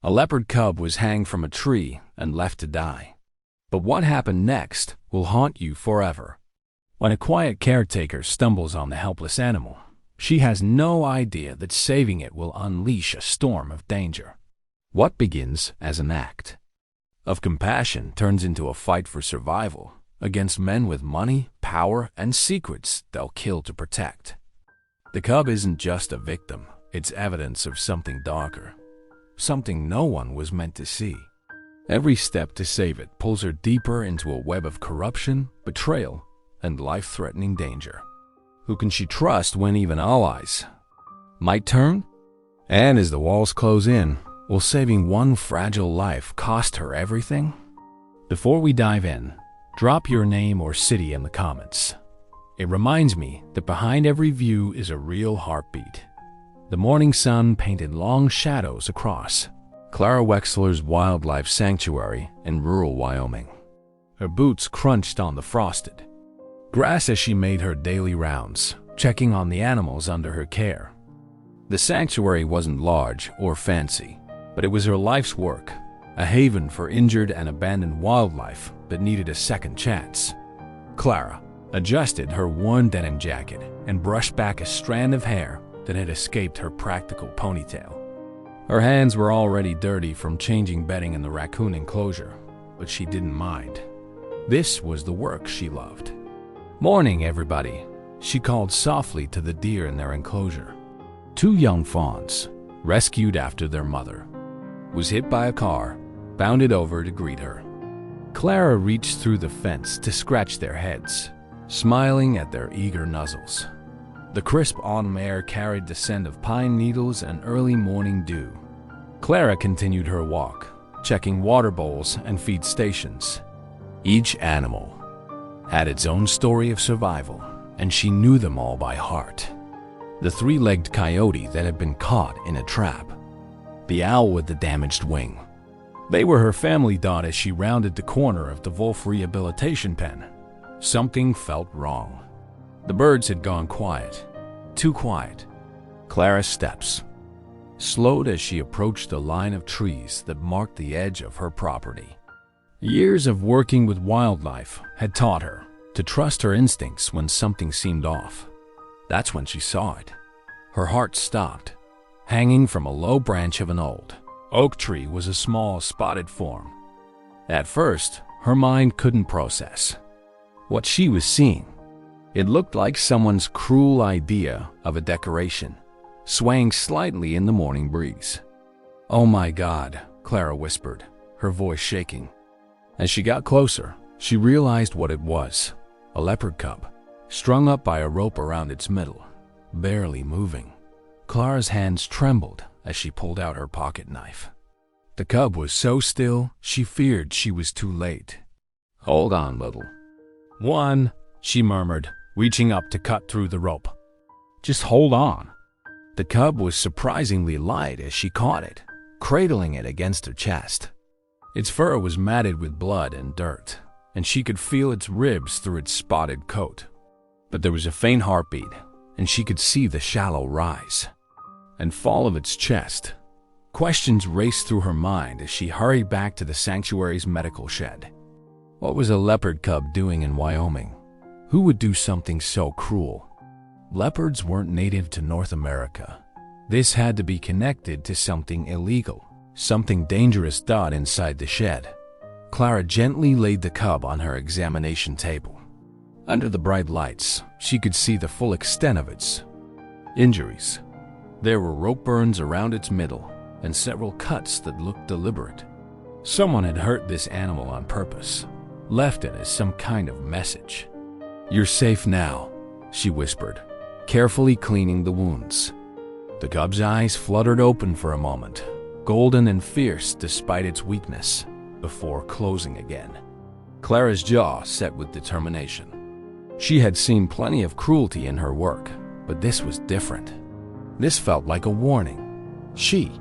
A leopard cub was hanged from a tree and left to die. But what happened next will haunt you forever. When a quiet caretaker stumbles on the helpless animal, she has no idea that saving it will unleash a storm of danger. What begins as an act of compassion turns into a fight for survival against men with money, power, and secrets they'll kill to protect. The cub isn't just a victim, it's evidence of something darker, something no one was meant to see. Every step to save it pulls her deeper into a web of corruption, betrayal, and life-threatening danger. Who can she trust when even allies might turn? And as the walls close in, will saving one fragile life cost her everything? Before we dive in, drop your name or city in the comments. It reminds me that behind every view is a real heartbeat. The morning sun painted long shadows across Clara Wexler's wildlife sanctuary in rural Wyoming. Her boots crunched on the frosted grass as she made her daily rounds, checking on the animals under her care. The sanctuary wasn't large or fancy, but it was her life's work, a haven for injured and abandoned wildlife that needed a second chance. Clara adjusted her worn denim jacket and brushed back a strand of hair that had escaped her practical ponytail. Her hands were already dirty from changing bedding in the raccoon enclosure, but she didn't mind. This was the work she loved. "Morning, everybody," she called softly to the deer in their enclosure. Two young fawns, rescued after their mother was hit by a car, bounded over to greet her. Clara reached through the fence to scratch their heads, smiling at their eager nuzzles. The crisp autumn air carried the scent of pine needles and early morning dew. Clara continued her walk, checking water bowls and feed stations. Each animal had its own story of survival, and she knew them all by heart. The three-legged coyote that had been caught in a trap, the owl with the damaged wing. They were her family dot as she rounded the corner of the wolf rehabilitation pen. Something felt wrong. The birds had gone quiet, too quiet. Clara's steps slowed as she approached the line of trees that marked the edge of her property. Years of working with wildlife had taught her to trust her instincts when something seemed off. That's when she saw it. Her heart stopped. Hanging from a low branch of an old oak tree was a small spotted form. At first, her mind couldn't process what she was seeing. It looked like someone's cruel idea of a decoration, swaying slightly in the morning breeze. "Oh my God," Clara whispered, her voice shaking. As she got closer, she realized what it was: a leopard cub, strung up by a rope around its middle, barely moving. Clara's hands trembled as she pulled out her pocket knife. The cub was so still, she feared she was too late. "Hold on, little one," she murmured, reaching up to cut through the rope. "Just hold on." The cub was surprisingly light as she caught it, cradling it against her chest. Its fur was matted with blood and dirt, and she could feel its ribs through its spotted coat. But there was a faint heartbeat, and she could see the shallow rise and fall of its chest. Questions raced through her mind as she hurried back to the sanctuary's medical shed. What was a leopard cub doing in Wyoming? Who would do something so cruel? Leopards weren't native to North America. This had to be connected to something illegal, something dangerous. Inside the shed, Clara gently laid the cub on her examination table. Under the bright lights, she could see the full extent of its injuries. There were rope burns around its middle and several cuts that looked deliberate. Someone had hurt this animal on purpose, left it as some kind of message. "You're safe now," she whispered, carefully cleaning the wounds. The cub's eyes fluttered open for a moment, golden and fierce despite its weakness, before closing again. Clara's jaw set with determination. She had seen plenty of cruelty in her work, but this was different. This felt like a warning. She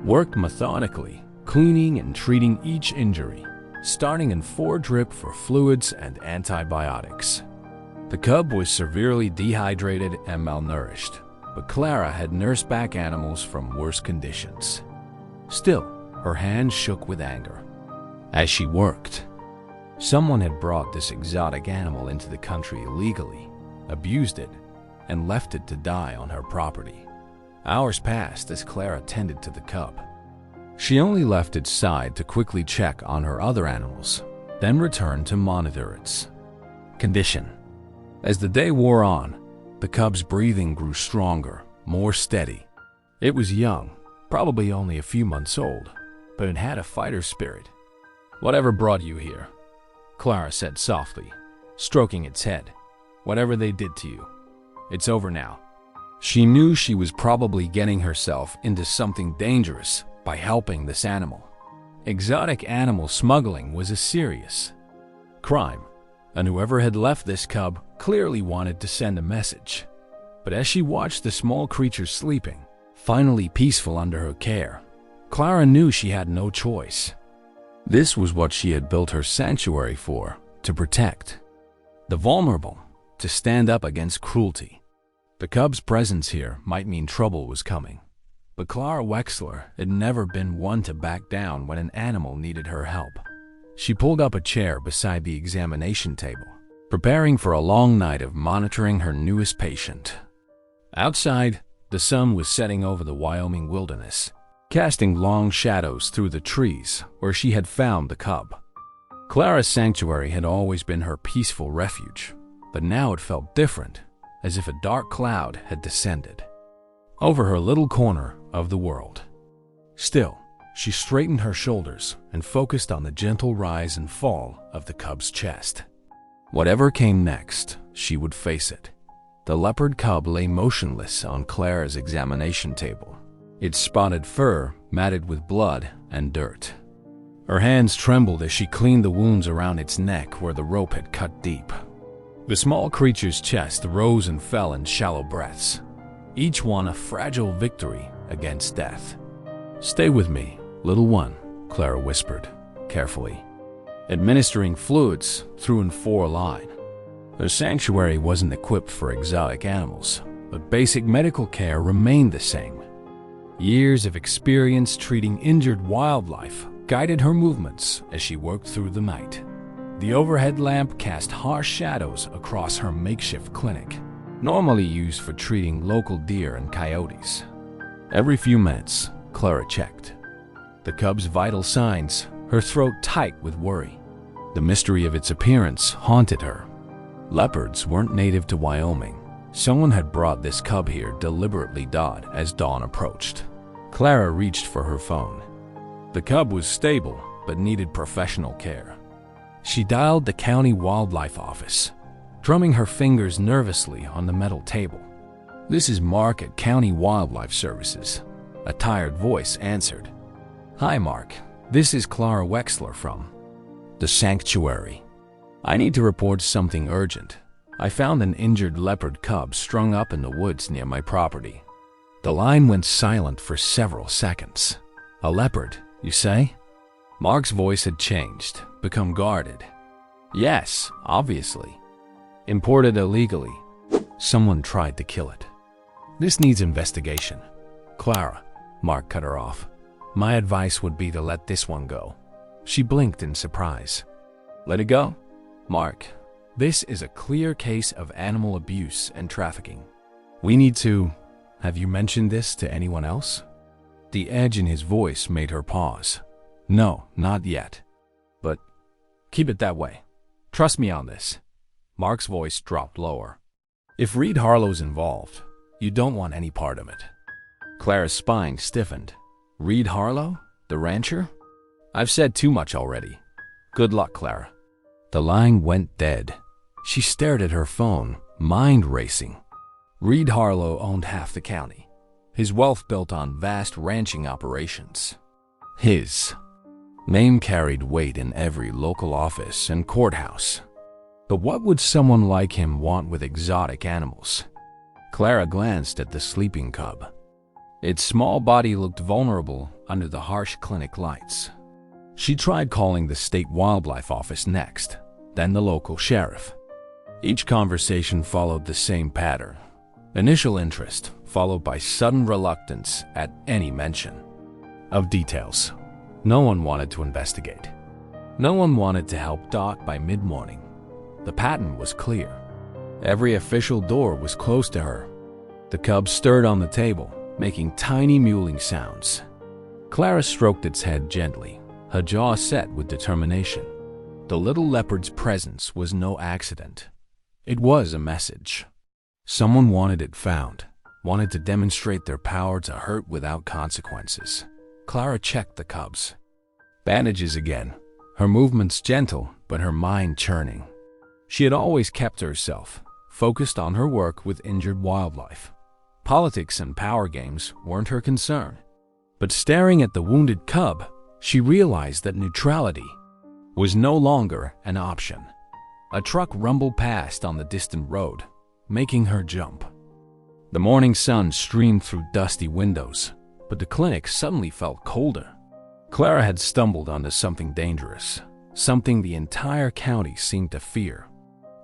worked methodically, cleaning and treating each injury, starting in 4 drip for fluids and antibiotics. The cub was severely dehydrated and malnourished, but Clara had nursed back animals from worse conditions. Still, her hands shook with anger. As she worked, someone had brought this exotic animal into the country illegally, abused it, and left it to die on her property. Hours passed as Clara tended to the cub. She only left its side to quickly check on her other animals, then returned to monitor its condition. As the day wore on, the cub's breathing grew stronger, more steady. It was young, probably only a few months old, but it had a fighter spirit. "Whatever brought you here?" Clara said softly, stroking its head. "Whatever they did to you, it's over now." She knew she was probably getting herself into something dangerous by helping this animal. Exotic animal smuggling was a serious crime, and whoever had left this cub clearly wanted to send a message. But as she watched the small creature sleeping, finally peaceful under her care, Clara knew she had no choice. This was what she had built her sanctuary for, to protect the vulnerable, to stand up against cruelty. The cub's presence here might mean trouble was coming, but Clara Wexler had never been one to back down when an animal needed her help. She pulled up a chair beside the examination table, preparing for a long night of monitoring her newest patient. Outside, the sun was setting over the Wyoming wilderness, casting long shadows through the trees where she had found the cub. Clara's sanctuary had always been her peaceful refuge, but now it felt different, as if a dark cloud had descended over her little corner of the world. Still, she straightened her shoulders and focused on the gentle rise and fall of the cub's chest. Whatever came next, she would face it. The leopard cub lay motionless on Clara's examination table, its spotted fur matted with blood and dirt. Her hands trembled as she cleaned the wounds around its neck where the rope had cut deep. The small creature's chest rose and fell in shallow breaths, each one a fragile victory against death. "Stay with me, little one," Clara whispered, carefully, administering fluids through and for a line. Her sanctuary wasn't equipped for exotic animals, but basic medical care remained the same. Years of experience treating injured wildlife guided her movements as she worked through the night. The overhead lamp cast harsh shadows across her makeshift clinic, normally used for treating local deer and coyotes. Every few minutes, Clara checked the cub's vital signs, her throat tight with worry. The mystery of its appearance haunted her. Leopards weren't native to Wyoming. Someone had brought this cub here deliberately. As dawn approached, Clara reached for her phone. The cub was stable, but needed professional care. She dialed the county wildlife office, drumming her fingers nervously on the metal table. "This is Mark at County Wildlife Services," a tired voice answered. "Hi, Mark. This is Clara Wexler from the sanctuary. I need to report something urgent. I found an injured leopard cub strung up in the woods near my property." The line went silent for several seconds. "A leopard, you say?" Mark's voice had changed, become guarded. "Yes, obviously. Imported illegally. Someone tried to kill it. This needs investigation." "Clara," Mark cut her off. "My advice would be to let this one go." She blinked in surprise. "Let it go?" "Mark, this is a clear case of animal abuse and trafficking. We need to... Have you mentioned this to anyone else?" The edge in his voice made her pause. "No, not yet. But keep it that way. Trust me on this." Mark's voice dropped lower. "If Reed Harlow's involved, you don't want any part of it." Clara's spine stiffened. "Reed Harlow? The rancher? I've said too much already. Good luck, Clara." The line went dead. She stared at her phone, mind racing. Reed Harlow owned half the county, his wealth built on vast ranching operations. His name carried weight in every local office and courthouse. But what would someone like him want with exotic animals? Clara glanced at the sleeping cub. Its small body looked vulnerable under the harsh clinic lights. She tried calling the state wildlife office next, then the local sheriff. Each conversation followed the same pattern. Initial interest, followed by sudden reluctance at any mention of details. No one wanted to investigate. No one wanted to help Doc by mid-morning. The pattern was clear. Every official door was close to her. The cub stirred on the table, making tiny mewling sounds. Clara stroked its head gently, her jaw set with determination. The little leopard's presence was no accident. It was a message. Someone wanted it found, wanted to demonstrate their power to hurt without consequences. Clara checked the cubs. Bandages again, her movements gentle, but her mind churning. She had always kept to herself, focused on her work with injured wildlife. Politics and power games weren't her concern. But staring at the wounded cub, she realized that neutrality was no longer an option. A truck rumbled past on the distant road, making her jump. The morning sun streamed through dusty windows, but the clinic suddenly felt colder. Clara had stumbled onto something dangerous, something the entire county seemed to fear.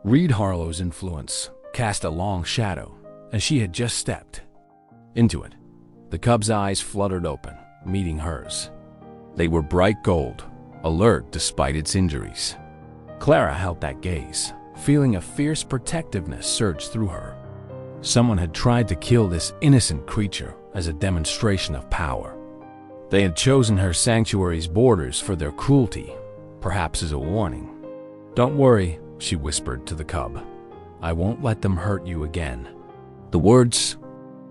Reed Harlow's influence cast a long shadow as she had just stepped into it. The cub's eyes fluttered open, meeting hers. They were bright gold, alert despite its injuries. Clara held that gaze, feeling a fierce protectiveness surge through her. Someone had tried to kill this innocent creature as a demonstration of power. They had chosen her sanctuary's borders for their cruelty, perhaps as a warning. "Don't worry," she whispered to the cub. "I won't let them hurt you again." The words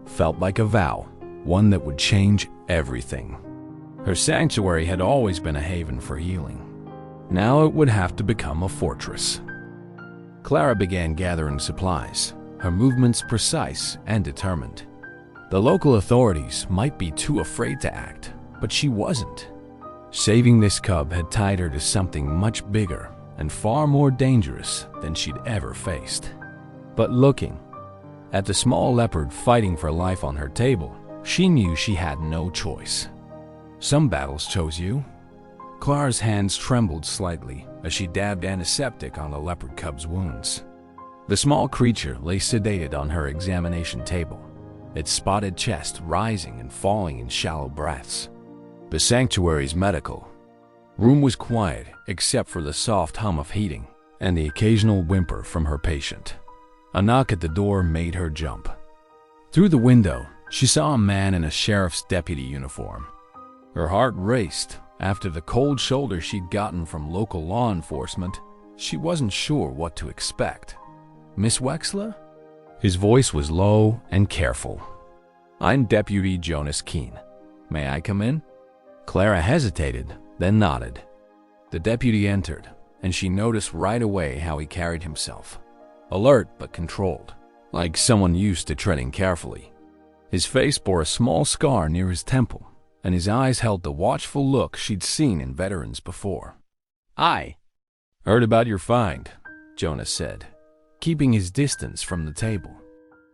felt like a vow, one that would change everything. Her sanctuary had always been a haven for healing. Now it would have to become a fortress. Clara began gathering supplies, her movements precise and determined. The local authorities might be too afraid to act, but she wasn't. Saving this cub had tied her to something much bigger and far more dangerous than she'd ever faced. But looking at the small leopard fighting for life on her table, she knew she had no choice. Some battles chose you. Clara's hands trembled slightly as she dabbed antiseptic on the leopard cub's wounds. The small creature lay sedated on her examination table, its spotted chest rising and falling in shallow breaths. The sanctuary's medical room was quiet except for the soft hum of heating and the occasional whimper from her patient. A knock at the door made her jump. Through the window, she saw a man in a sheriff's deputy uniform. Her heart raced. After the cold shoulder she'd gotten from local law enforcement, she wasn't sure what to expect. "Miss Wexler?" His voice was low and careful. "I'm Deputy Jonas Keene. May I come in?" Clara hesitated, then nodded. The deputy entered, and she noticed right away how he carried himself. Alert but controlled, like someone used to treading carefully. His face bore a small scar near his temple, and his eyes held the watchful look she'd seen in veterans before. "I heard about your find," Jonas said, keeping his distance from the table.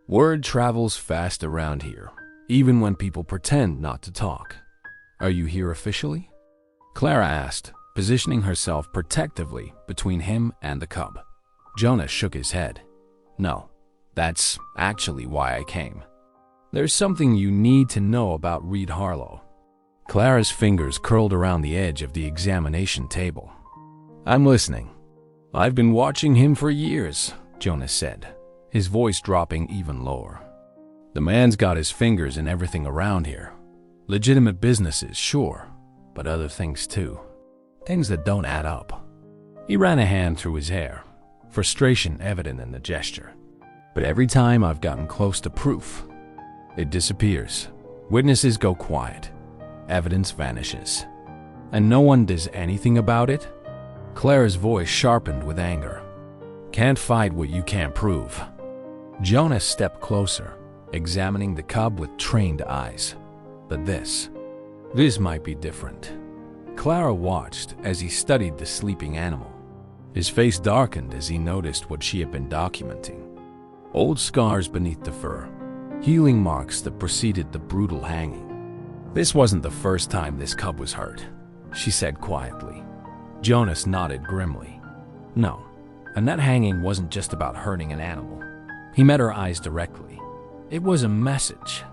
"Word travels fast around here, even when people pretend not to talk. Are you here officially?" Clara asked, positioning herself protectively between him and the cub. Jonas shook his head. "No, that's actually why I came. There's something you need to know about Reed Harlow." Clara's fingers curled around the edge of the examination table. "I'm listening." "I've been watching him for years," Jonas said, his voice dropping even lower. "The man's got his fingers in everything around here. Legitimate businesses, sure, but other things too. Things that don't add up." He ran a hand through his hair, frustration evident in the gesture. "But every time I've gotten close to proof, it disappears. Witnesses go quiet. Evidence vanishes. And no one does anything about it?" Clara's voice sharpened with anger. "Can't fight what you can't prove." Jonas stepped closer, examining the cub with trained eyes. But this might be different. Clara watched as he studied the sleeping animal. His face darkened as he noticed what she had been documenting. Old scars beneath the fur, healing marks that preceded the brutal hanging. "This wasn't the first time this cub was hurt," she said quietly. Jonas nodded grimly. "No, and that hanging wasn't just about hurting an animal." He met her eyes directly. It was a message.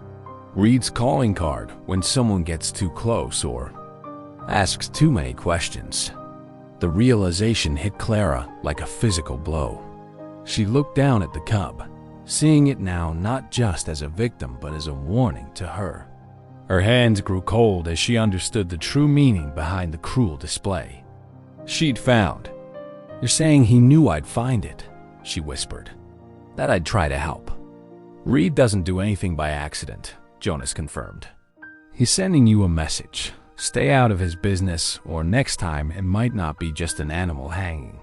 Reed's calling card when someone gets too close, or asks too many questions. The realization hit Clara like a physical blow. She looked down at the cub, seeing it now not just as a victim but as a warning to her. Her hands grew cold as she understood the true meaning behind the cruel display. She'd found. "You're saying he knew I'd find it," she whispered. "That I'd try to help." "Reed doesn't do anything by accident," Jonas confirmed. "He's sending you a message. Stay out of his business, or next time it might not be just an animal hanging."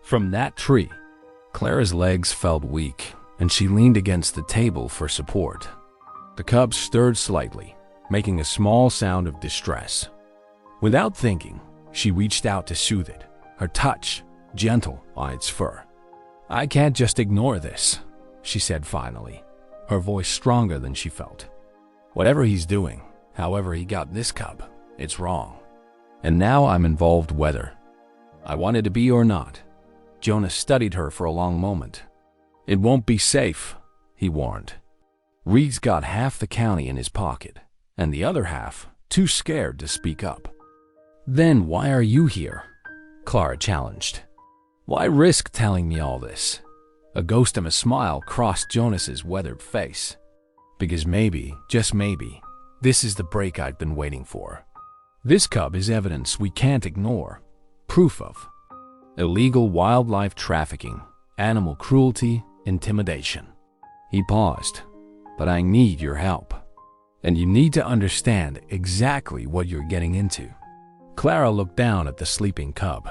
From that tree, Clara's legs felt weak, and she leaned against the table for support. The cub stirred slightly, making a small sound of distress. Without thinking, she reached out to soothe it, her touch gentle on its fur. "I can't just ignore this," she said finally, her voice stronger than she felt. "Whatever he's doing, however he got this cub, it's wrong. And now I'm involved whether I wanted to be or not." Jonas studied her for a long moment. "It won't be safe," he warned. "Reed's got half the county in his pocket, and the other half too scared to speak up." "Then why are you here?" Clara challenged. "Why risk telling me all this?" A ghost of a smile crossed Jonas's weathered face. "Because maybe, just maybe, this is the break I've been waiting for. This cub is evidence we can't ignore. Proof of illegal wildlife trafficking, animal cruelty, intimidation." He paused. "But I need your help. And you need to understand exactly what you're getting into." Clara looked down at the sleeping cub,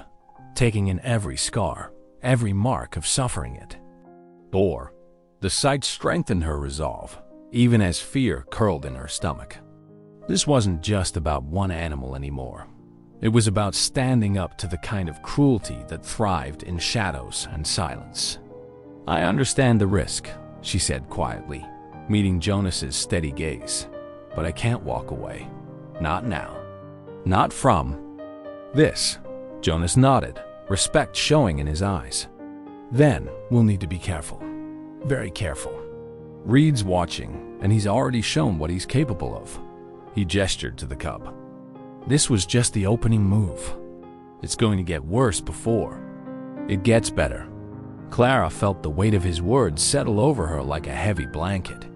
taking in every scar, every mark of suffering it. Or, the sight strengthened her resolve, even as fear curled in her stomach. This wasn't just about one animal anymore. It was about standing up to the kind of cruelty that thrived in shadows and silence. "I understand the risk," she said quietly, meeting Jonas's steady gaze. "But I can't walk away. Not now. Not from this." Jonas nodded, respect showing in his eyes. "Then we'll need to be careful. Very careful. Reed's watching, and he's already shown what he's capable of." He gestured to the cub. "This was just the opening move. It's going to get worse before it gets better." Clara felt the weight of his words settle over her like a heavy blanket.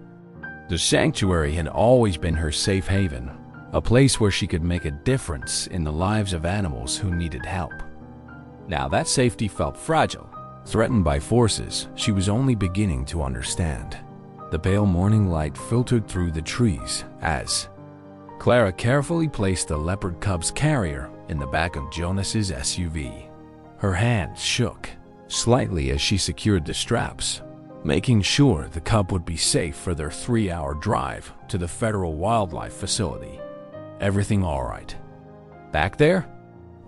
The sanctuary had always been her safe haven, a place where she could make a difference in the lives of animals who needed help. Now that safety felt fragile, threatened by forces she was only beginning to understand. The pale morning light filtered through the trees as Clara carefully placed the leopard cub's carrier in the back of Jonas's SUV. Her hands shook slightly as she secured the straps, making sure the cub would be safe for their 3-hour drive to the federal wildlife facility. "Everything all right back there?"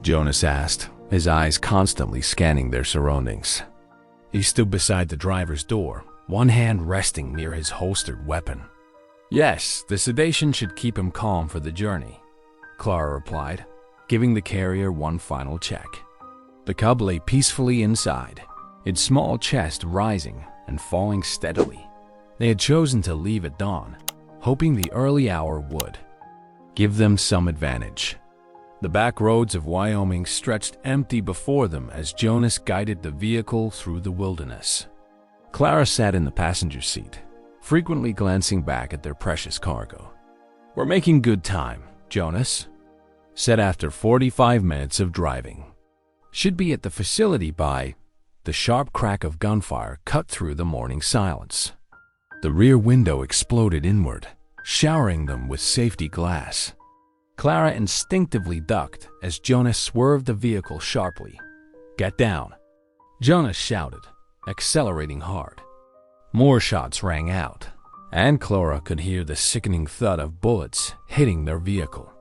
Jonas asked, his eyes constantly scanning their surroundings. He stood beside the driver's door, one hand resting near his holstered weapon. "Yes, the sedation should keep him calm for the journey," Clara replied, giving the carrier one final check. The cub lay peacefully inside, its small chest rising and falling steadily. They had chosen to leave at dawn, hoping the early hour would give them some advantage. The back roads of Wyoming stretched empty before them as Jonas guided the vehicle through the wilderness. Clara sat in the passenger seat, frequently glancing back at their precious cargo. "We're making good time," Jonas said after 45 minutes of driving. "Should be at the facility by..." The sharp crack of gunfire cut through the morning silence. The rear window exploded inward, showering them with safety glass. Clara instinctively ducked as Jonas swerved the vehicle sharply. "Get down," Jonas shouted, accelerating hard. More shots rang out, and Clara could hear the sickening thud of bullets hitting their vehicle.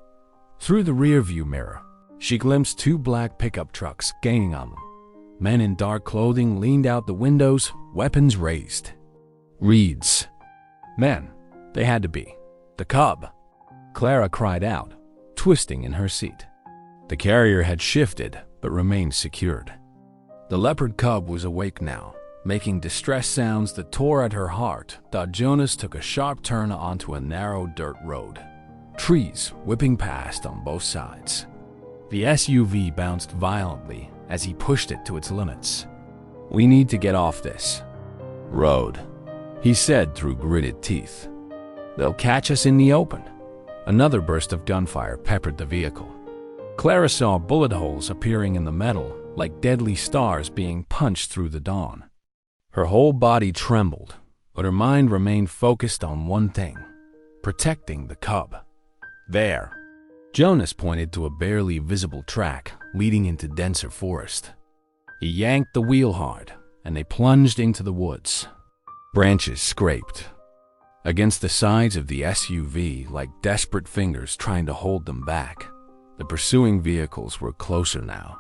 Through the rearview mirror, she glimpsed 2 black pickup trucks gaining on them. Men in dark clothing leaned out the windows, weapons raised. Reed's men, they had to be. The cub, Clara cried out, twisting in her seat. The carrier had shifted, but remained secured. The leopard cub was awake now, making distress sounds that tore at her heart. Jonas took a sharp turn onto a narrow dirt road, trees whipping past on both sides. The SUV bounced violently as he pushed it to its limits. "We need to get off this road," he said through gritted teeth. "They'll catch us in the open." Another burst of gunfire peppered the vehicle. Clara saw bullet holes appearing in the metal like deadly stars being punched through the dawn. Her whole body trembled, but her mind remained focused on one thing: protecting the cub. There, Jonas pointed to a barely visible track leading into denser forest. He yanked the wheel hard, and they plunged into the woods. Branches scraped against the sides of the SUV like desperate fingers trying to hold them back. The pursuing vehicles were closer now.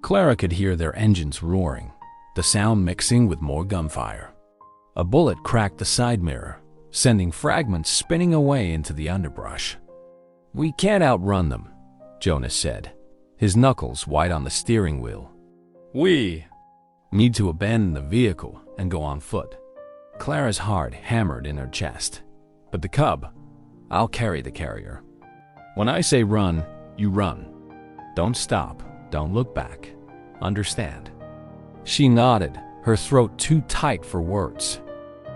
Clara could hear their engines roaring, the sound mixing with more gunfire. A bullet cracked the side mirror, sending fragments spinning away into the underbrush. "We can't outrun them," Jonas said, his knuckles white on the steering wheel. "We need to abandon the vehicle and go on foot." Clara's heart hammered in her chest. "But the cub, I'll carry the carrier. When I say run, you run. Don't stop, don't look back. Understand?" She nodded, her throat too tight for words.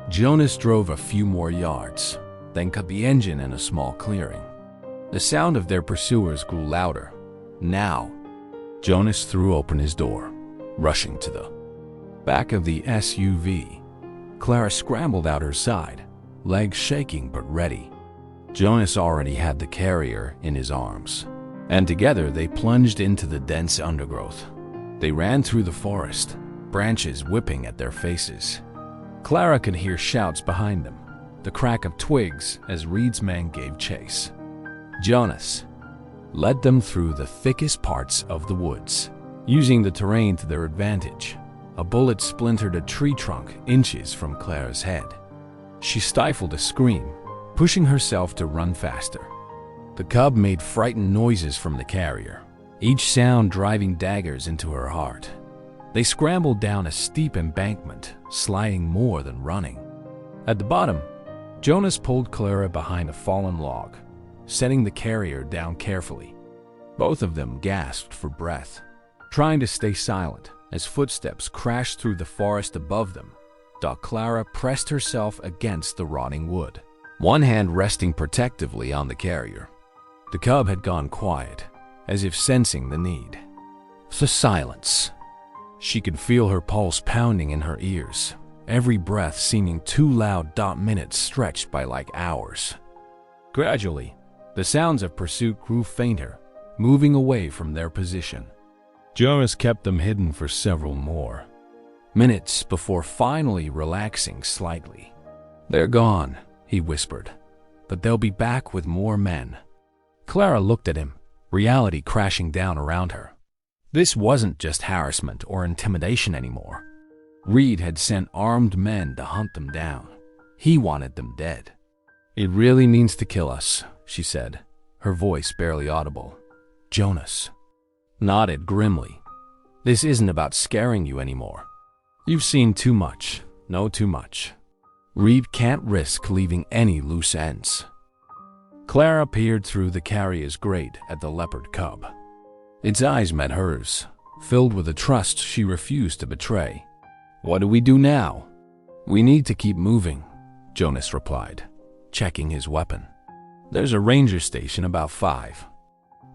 Jonas drove a few more yards, then cut the engine in a small clearing. The sound of their pursuers grew louder. Now, Jonas threw open his door, rushing to the back of the SUV. Clara scrambled out her side, legs shaking but ready. Jonas already had the carrier in his arms, and together they plunged into the dense undergrowth. They ran through the forest, branches whipping at their faces. Clara could hear shouts behind them, the crack of twigs as Reed's men gave chase. Jonas led them through the thickest parts of the woods, using the terrain to their advantage. A bullet splintered a tree trunk inches from Clara's head. She stifled a scream, pushing herself to run faster. The cub made frightened noises from the carrier, each sound driving daggers into her heart. They scrambled down a steep embankment, sliding more than running. At the bottom, Jonas pulled Clara behind a fallen log, setting the carrier down carefully. Both of them gasped for breath, trying to stay silent as footsteps crashed through the forest above them. Clara pressed herself against the rotting wood, one hand resting protectively on the carrier. The cub had gone quiet, as if sensing the need. The silence. She could feel her pulse pounding in her ears, every breath seeming too loud. Minutes stretched by like hours. Gradually, the sounds of pursuit grew fainter, moving away from their position. Jonas kept them hidden for several more minutes before finally relaxing slightly. "They're gone," he whispered, "but they'll be back with more men." Clara looked at him, reality crashing down around her. This wasn't just harassment or intimidation anymore. Reed had sent armed men to hunt them down. He wanted them dead. "It really means to kill us," she said, her voice barely audible. Jonas nodded grimly. "This isn't about scaring you anymore. You've seen too much, know too much. Reed can't risk leaving any loose ends." Clara peered through the carrier's grate at the Leopard Cub. Its eyes met hers, filled with a trust she refused to betray. "What do we do now?" "We need to keep moving," Jonas replied, checking his weapon. "There's a ranger station about 5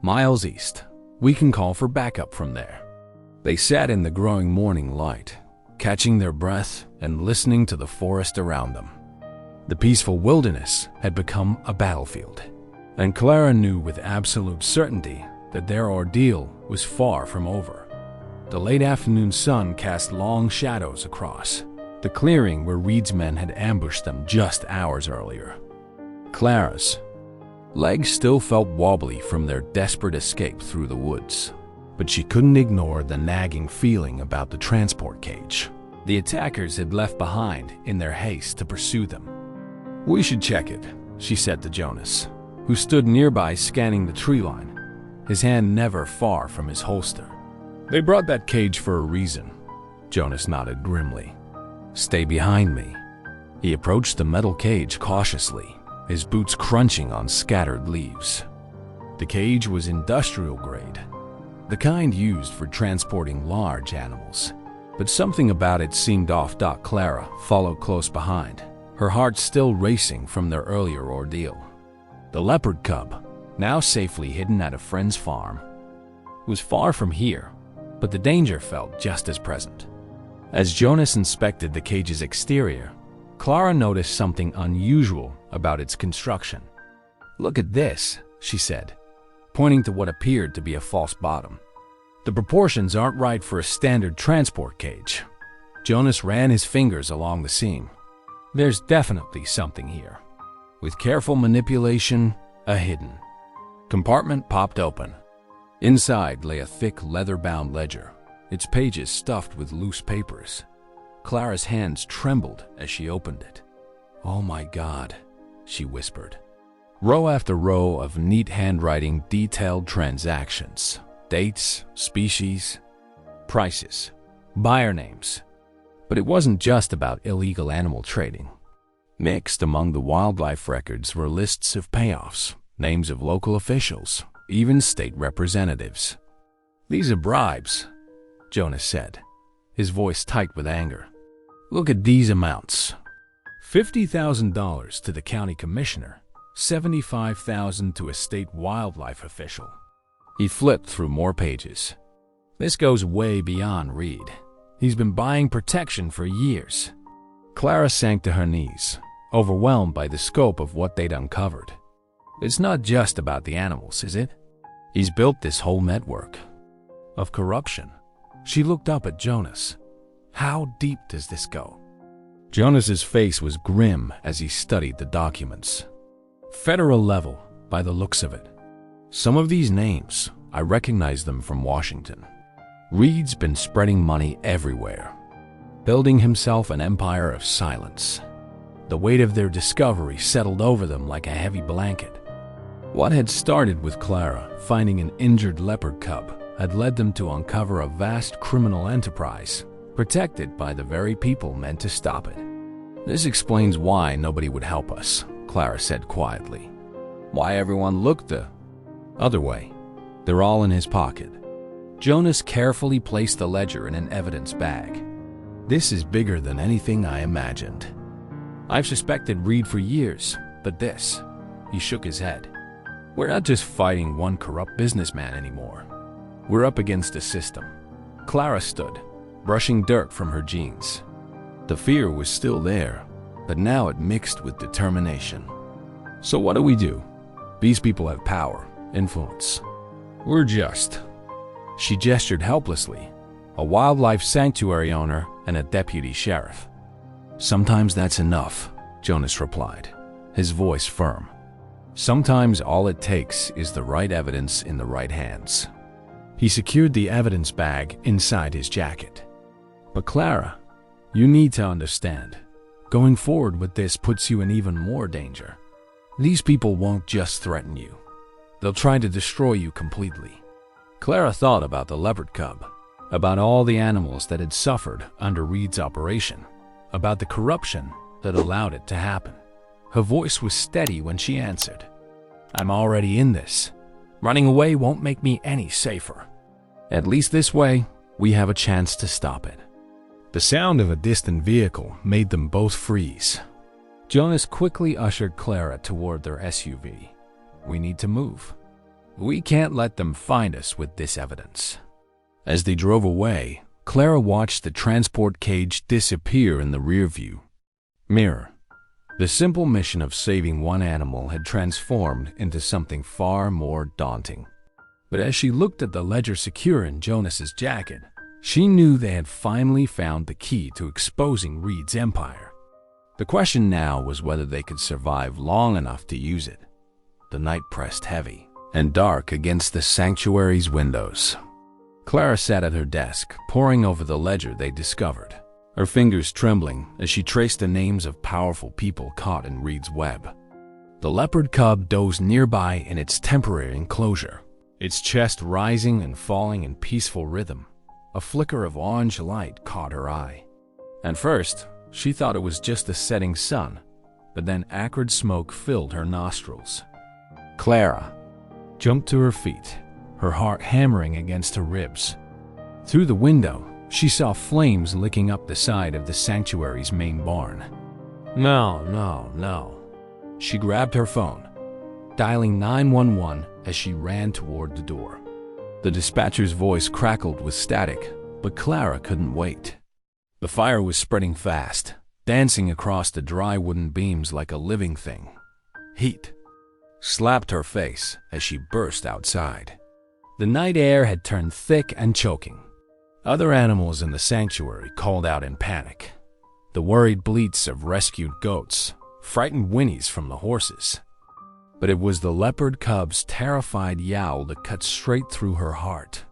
miles east. We can call for backup from there." They sat in the growing morning light, catching their breath and listening to the forest around them. The peaceful wilderness had become a battlefield, and Clara knew with absolute certainty that their ordeal was far from over. The late afternoon sun cast long shadows across the clearing where Reed's men had ambushed them just hours earlier. Clara's legs still felt wobbly from their desperate escape through the woods, but she couldn't ignore the nagging feeling about the transport cage the attackers had left behind in their haste to pursue them. "We should check it," she said to Jonas, who stood nearby scanning the tree line, his hand never far from his holster. "They brought that cage for a reason," Jonas nodded grimly. "Stay behind me." He approached the metal cage cautiously, his boots crunching on scattered leaves. The cage was industrial grade, the kind used for transporting large animals. But something about it seemed off. Clara followed close behind, her heart still racing from their earlier ordeal. The Leopard Cub, now safely hidden at a friend's farm, was far from here, but the danger felt just as present. As Jonas inspected the cage's exterior, Clara noticed something unusual about its construction. "Look at this," she said, pointing to what appeared to be a false bottom. "The proportions aren't right for a standard transport cage." Jonas ran his fingers along the seam. "There's definitely something here." With careful manipulation, a hidden compartment popped open. Inside lay a thick leather-bound ledger, its pages stuffed with loose papers. Clara's hands trembled as she opened it. "Oh my God," she whispered. Row after row of neat handwriting detailed transactions, dates, species, prices, buyer names. But it wasn't just about illegal animal trading. Mixed among the wildlife records were lists of payoffs, names of local officials, even state representatives. "These are bribes," Jonas said, his voice tight with anger. "Look at these amounts. $50,000 to the county commissioner, $75,000 to a state wildlife official." He flipped through more pages. "This goes way beyond Reed. He's been buying protection for years." Clara sank to her knees, overwhelmed by the scope of what they'd uncovered. "It's not just about the animals, is it? He's built this whole network of corruption." She looked up at Jonas. "How deep does this go?" Jonas's face was grim as he studied the documents. "Federal level, by the looks of it. Some of these names, I recognize them from Washington. Reed's been spreading money everywhere, building himself an empire of silence." The weight of their discovery settled over them like a heavy blanket. What had started with Clara finding an injured leopard cub had led them to uncover a vast criminal enterprise, protected by the very people meant to stop it. "This explains why nobody would help us," Clara said quietly. "Why everyone looked the other way. They're all in his pocket." Jonas carefully placed the ledger in an evidence bag. "This is bigger than anything I imagined. I've suspected Reed for years, but this..." He shook his head. "We're not just fighting one corrupt businessman anymore. We're up against a system." Clara stood, brushing dirt from her jeans. The fear was still there, but now it mixed with determination. "So what do we do? These people have power, influence. We're just..." She gestured helplessly. "A wildlife sanctuary owner and a deputy sheriff." "Sometimes that's enough," Jonas replied, his voice firm. "Sometimes all it takes is the right evidence in the right hands." He secured the evidence bag inside his jacket. "But Clara, you need to understand. Going forward with this puts you in even more danger. These people won't just threaten you. They'll try to destroy you completely." Clara thought about the leopard cub, about all the animals that had suffered under Reed's operation, about the corruption that allowed it to happen. Her voice was steady when she answered, "I'm already in this. Running away won't make me any safer. At least this way, we have a chance to stop it." The sound of a distant vehicle made them both freeze. Jonas quickly ushered Clara toward their SUV. "We need to move. We can't let them find us with this evidence." As they drove away, Clara watched the transport cage disappear in the rearview mirror. The simple mission of saving one animal had transformed into something far more daunting. But as she looked at the ledger secure in Jonas's jacket, she knew they had finally found the key to exposing Reed's empire. The question now was whether they could survive long enough to use it. The night pressed heavy and dark against the sanctuary's windows. Clara sat at her desk, poring over the ledger they discovered, her fingers trembling as she traced the names of powerful people caught in Reed's web. The leopard cub dozed nearby in its temporary enclosure, its chest rising and falling in peaceful rhythm. A flicker of orange light caught her eye. At first, she thought it was just the setting sun, but then acrid smoke filled her nostrils. Clara jumped to her feet, her heart hammering against her ribs. Through the window, she saw flames licking up the side of the sanctuary's main barn. No, no, no. She grabbed her phone, dialing 911 as she ran toward the door. The dispatcher's voice crackled with static, but Clara couldn't wait. The fire was spreading fast, dancing across the dry wooden beams like a living thing. Heat slapped her face as she burst outside. The night air had turned thick and choking. Other animals in the sanctuary called out in panic. The worried bleats of rescued goats, frightened whinnies from the horses. But it was the leopard cub's terrified yowl that cut straight through her heart.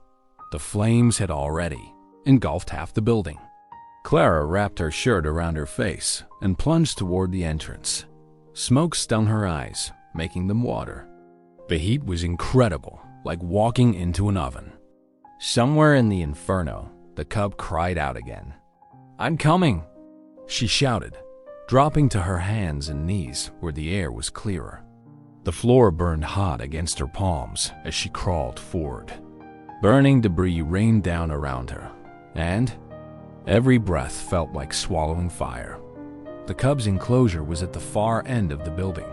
The flames had already engulfed half the building. Clara wrapped her shirt around her face and plunged toward the entrance. Smoke stung her eyes, making them water. The heat was incredible, like walking into an oven. Somewhere in the inferno, the cub cried out again. "I'm coming!" she shouted, dropping to her hands and knees where the air was clearer. The floor burned hot against her palms as she crawled forward. Burning debris rained down around her, and every breath felt like swallowing fire. The cub's enclosure was at the far end of the building.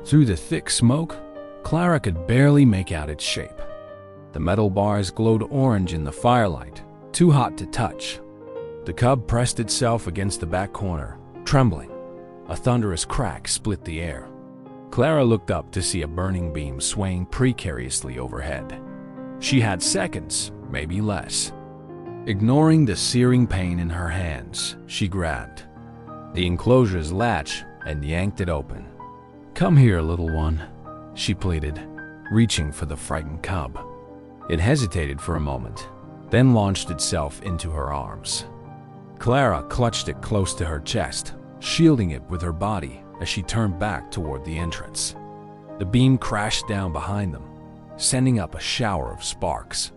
Through the thick smoke, Clara could barely make out its shape. The metal bars glowed orange in the firelight, too hot to touch. The cub pressed itself against the back corner, trembling. A thunderous crack split the air. Clara looked up to see a burning beam swaying precariously overhead. She had seconds, maybe less. Ignoring the searing pain in her hands, she grabbed the enclosure's latch and yanked it open. "Come here, little one," she pleaded, reaching for the frightened cub. It hesitated for a moment, then launched itself into her arms. Clara clutched it close to her chest, shielding it with her body as she turned back toward the entrance. The beam crashed down behind them, sending up a shower of sparks.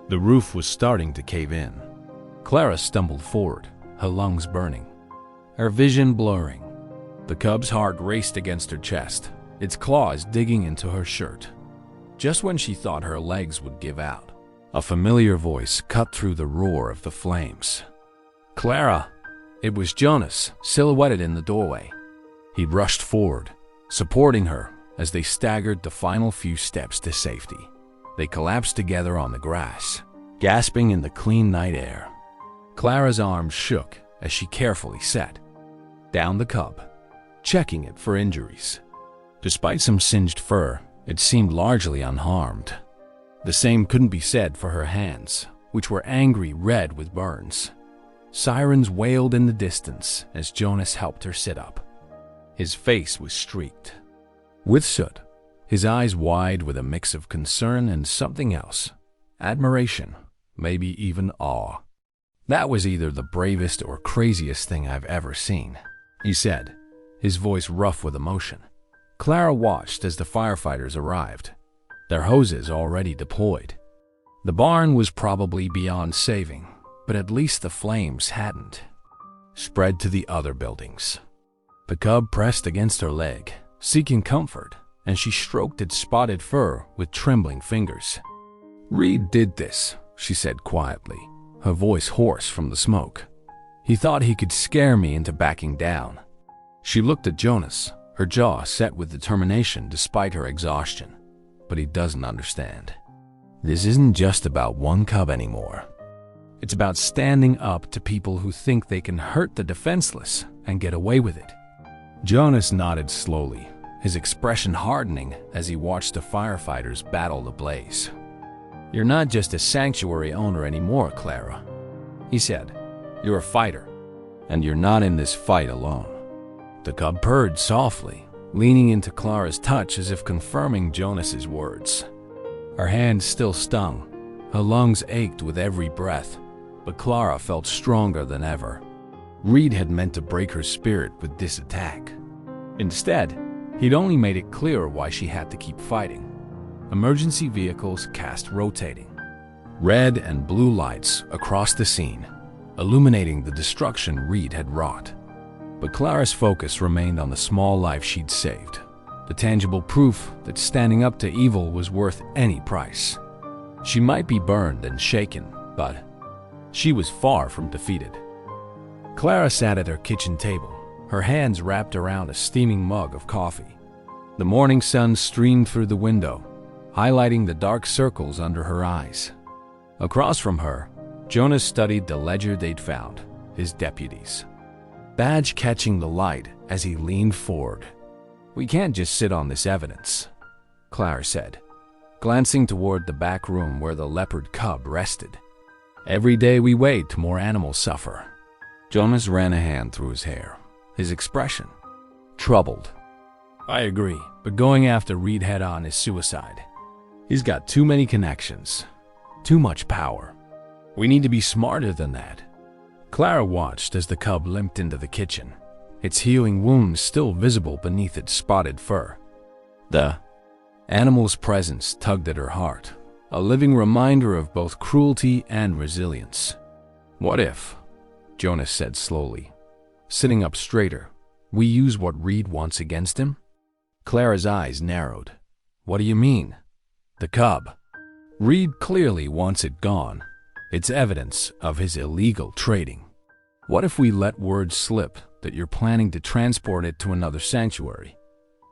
The roof was starting to cave in. Clara stumbled forward, her lungs burning, her vision blurring. The cub's heart raced against her chest, its claws digging into her shirt. Just when she thought her legs would give out, a familiar voice cut through the roar of the flames. "Clara!" It was Jonas, silhouetted in the doorway. He rushed forward, supporting her as they staggered the final few steps to safety. They collapsed together on the grass, gasping in the clean night air. Clara's arms shook as she carefully set down the cub, checking it for injuries. Despite some singed fur, it seemed largely unharmed. The same couldn't be said for her hands, which were angry red with burns. Sirens wailed in the distance as Jonas helped her sit up. His face was streaked with soot, his eyes wide with a mix of concern and something else, admiration, maybe even awe. "That was either the bravest or craziest thing I've ever seen," he said, his voice rough with emotion. Clara watched as the firefighters arrived, their hoses already deployed. The barn was probably beyond saving, but at least the flames hadn't spread to the other buildings. The cub pressed against her leg, seeking comfort, and she stroked its spotted fur with trembling fingers. "Reed did this," she said quietly, her voice hoarse from the smoke. "He thought he could scare me into backing down." She looked at Jonas, her jaw set with determination despite her exhaustion. "But he doesn't understand. This isn't just about one cub anymore. It's about standing up to people who think they can hurt the defenseless and get away with it." Jonas nodded slowly, his expression hardening as he watched the firefighters battle the blaze. "You're not just a sanctuary owner anymore, Clara," he said. "You're a fighter, and you're not in this fight alone." The cub purred softly, leaning into Clara's touch as if confirming Jonas's words. Her hands still stung, her lungs ached with every breath, but Clara felt stronger than ever. Reed had meant to break her spirit with this attack. Instead, he'd only made it clearer why she had to keep fighting. Emergency vehicles cast rotating, red and blue lights across the scene, illuminating the destruction Reed had wrought. But Clara's focus remained on the small life she'd saved, the tangible proof that standing up to evil was worth any price. She might be burned and shaken, but she was far from defeated. Clara sat at her kitchen table, her hands wrapped around a steaming mug of coffee. The morning sun streamed through the window, highlighting the dark circles under her eyes. Across from her, Jonas studied the ledger they'd found, his deputies' badge catching the light as he leaned forward. "We can't just sit on this evidence," Clara said, glancing toward the back room where the Leopard Cub rested. "Every day we wait, more animals suffer." Jonas ran a hand through his hair, his expression troubled. "I agree, but going after Reed head-on is suicide. He's got too many connections, too much power. We need to be smarter than that." Clara watched as the cub limped into the kitchen, its healing wounds still visible beneath its spotted fur. The animal's presence tugged at her heart, a living reminder of both cruelty and resilience. "What if," Jonas said slowly, sitting up straighter, "we use what Reed wants against him?" Clara's eyes narrowed. "What do you mean?" "The cub. Reed clearly wants it gone. It's evidence of his illegal trading. What if we let word slip that you're planning to transport it to another sanctuary?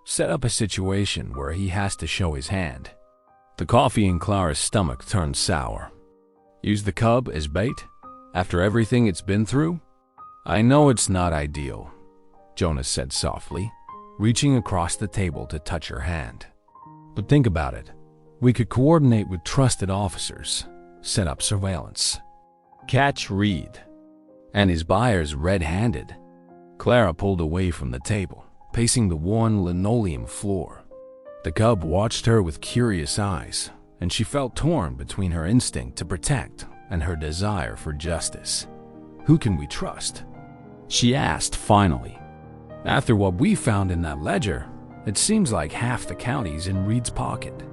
Set up a situation where he has to show his hand." The coffee in Clara's stomach turned sour. "Use the cub as bait? After everything it's been through?" "I know it's not ideal," Jonas said softly, reaching across the table to touch her hand. "But think about it. We could coordinate with trusted officers, set up surveillance, catch Reed and his buyers red-handed." Clara pulled away from the table, pacing the worn linoleum floor. The cub watched her with curious eyes, and she felt torn between her instinct to protect and her desire for justice. "Who can we trust?" she asked finally. "After what we found in that ledger, it seems like half the county's in Reed's pocket."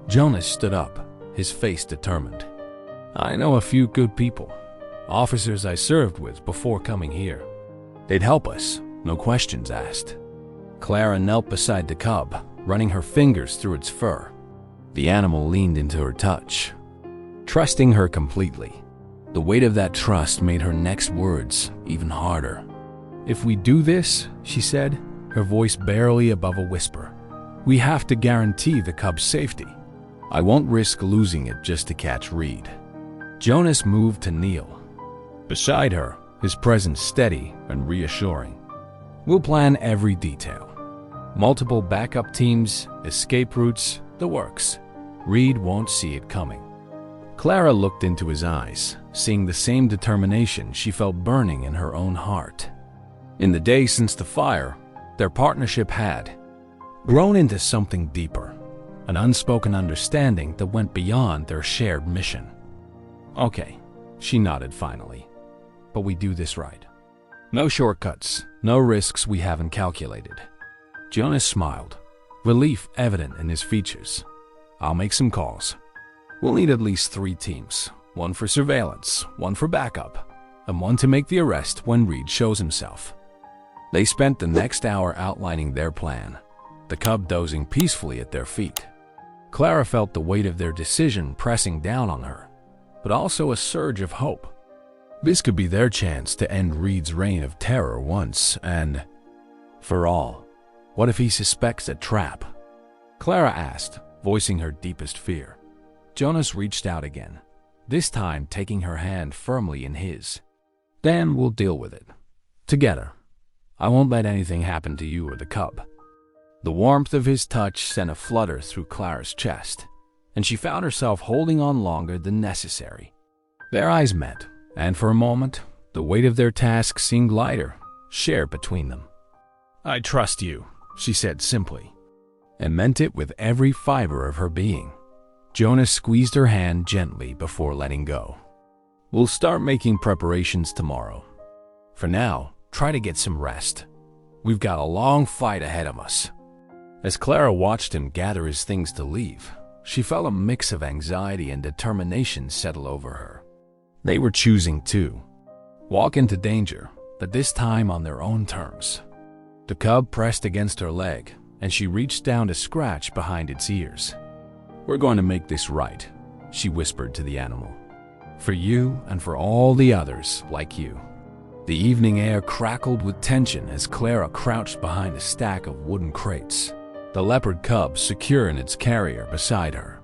Jonas stood up, his face determined. "I know a few good people, officers I served with before coming here. They'd help us, no questions asked." Clara knelt beside the cub, running her fingers through its fur. The animal leaned into her touch, trusting her completely. The weight of that trust made her next words even harder. "If we do this," she said, her voice barely above a whisper, "we have to guarantee the cub's safety. I won't risk losing it just to catch Reed." Jonas moved to kneel beside her, his presence steady and reassuring. "We'll plan every detail. Multiple backup teams, escape routes, the works. Reed won't see it coming." Clara looked into his eyes, seeing the same determination she felt burning in her own heart. In the days since the fire, their partnership had grown into something deeper, an unspoken understanding that went beyond their shared mission. "Okay," she nodded finally, "but we do this right. No shortcuts, no risks we haven't calculated." Jonas smiled, relief evident in his features. "I'll make some calls. We'll need at least 3 teams, one for surveillance, one for backup, and one to make the arrest when Reed shows himself." They spent the next hour outlining their plan, the cub dozing peacefully at their feet. Clara felt the weight of their decision pressing down on her, but also a surge of hope. This could be their chance to end Reed's reign of terror once and for all. What if he suspects a trap? Clara asked, voicing her deepest fear. Jonas reached out again, this time taking her hand firmly in his. "Then we'll deal with it. Together. I won't let anything happen to you or the cub." The warmth of his touch sent a flutter through Clara's chest, and she found herself holding on longer than necessary. Their eyes met, and for a moment, the weight of their task seemed lighter, shared between them. "I trust you," she said simply, and meant it with every fiber of her being. Jonas squeezed her hand gently before letting go. "We'll start making preparations tomorrow. For now, try to get some rest. We've got a long fight ahead of us." As Clara watched him gather his things to leave, she felt a mix of anxiety and determination settle over her. They were choosing to walk into danger, but this time on their own terms. The cub pressed against her leg, and she reached down to scratch behind its ears. "We're going to make this right," she whispered to the animal. For you and for all the others like you. The evening air crackled with tension as Clara crouched behind a stack of wooden crates, the leopard cub secure in its carrier beside her.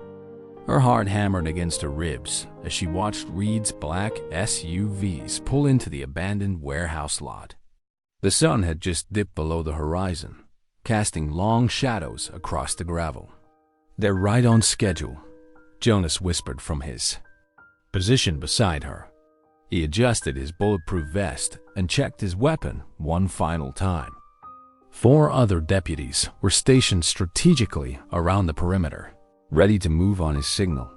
Her heart hammered against her ribs as she watched Reed's black SUVs pull into the abandoned warehouse lot. The sun had just dipped below the horizon, casting long shadows across the gravel. They're right on schedule, Jonas whispered from his position beside her. He adjusted his bulletproof vest and checked his weapon one final time. 4 other deputies were stationed strategically around the perimeter, ready to move on his signal.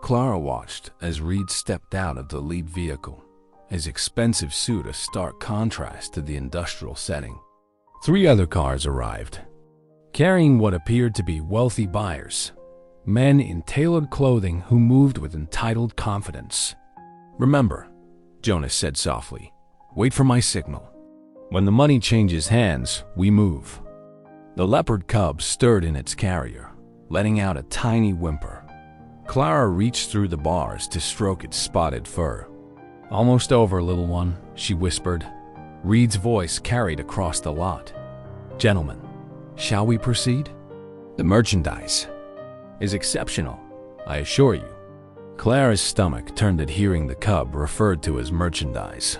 Clara watched as Reed stepped out of the lead vehicle, his expensive suit a stark contrast to the industrial setting. 3 other cars arrived, carrying what appeared to be wealthy buyers, men in tailored clothing who moved with entitled confidence. Remember, Jonas said softly, wait for my signal. When the money changes hands, we move. The leopard cub stirred in its carrier, letting out a tiny whimper. Clara reached through the bars to stroke its spotted fur. Almost over, little one, she whispered. Reed's voice carried across the lot. Gentlemen, shall we proceed? The merchandise is exceptional, I assure you. Clara's stomach turned at hearing the cub referred to as merchandise.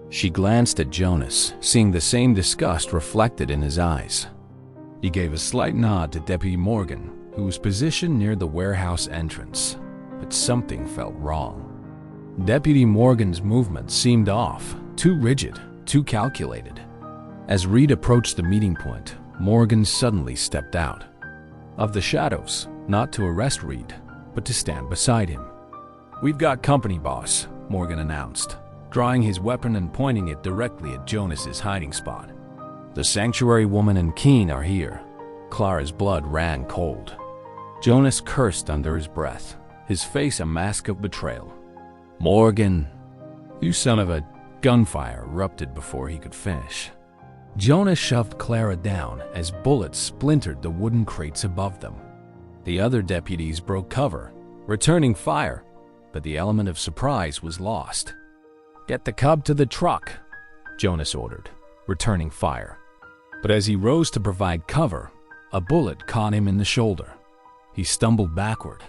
She glanced at Jonas, seeing the same disgust reflected in his eyes. He gave a slight nod to Deputy Morgan, who was positioned near the warehouse entrance, but something felt wrong. Deputy Morgan's movements seemed off, too rigid, too calculated. As Reed approached the meeting point, Morgan suddenly stepped out of the shadows, not to arrest Reed, but to stand beside him. We've got company, boss, Morgan announced, drawing his weapon and pointing it directly at Jonas's hiding spot. The sanctuary woman and Keen are here. Clara's blood ran cold. Jonas cursed under his breath, his face a mask of betrayal. Morgan, you son of a... Gunfire erupted before he could finish. Jonas shoved Clara down as bullets splintered the wooden crates above them. The other deputies broke cover, returning fire, but the element of surprise was lost. Get the cub to the truck, Jonas ordered, returning fire. But as he rose to provide cover, a bullet caught him in the shoulder. He stumbled backward,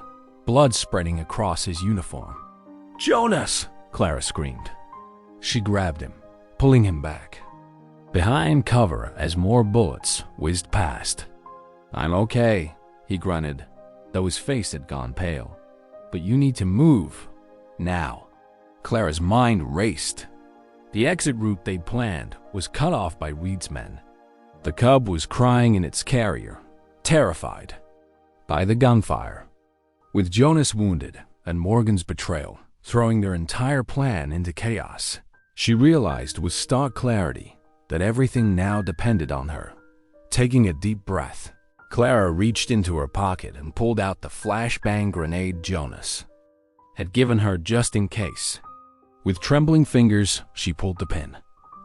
blood spreading across his uniform. Jonas! Clara screamed. She grabbed him, pulling him back. Behind cover as more bullets whizzed past. I'm okay, he grunted, though his face had gone pale. But you need to move. Now. Clara's mind raced. The exit route they'd planned was cut off by Reed's men. The cub was crying in its carrier, terrified by the gunfire. With Jonas wounded and Morgan's betrayal throwing their entire plan into chaos, she realized with stark clarity that everything now depended on her. Taking a deep breath, Clara reached into her pocket and pulled out the flashbang grenade Jonas had given her just in case. With trembling fingers, she pulled the pin.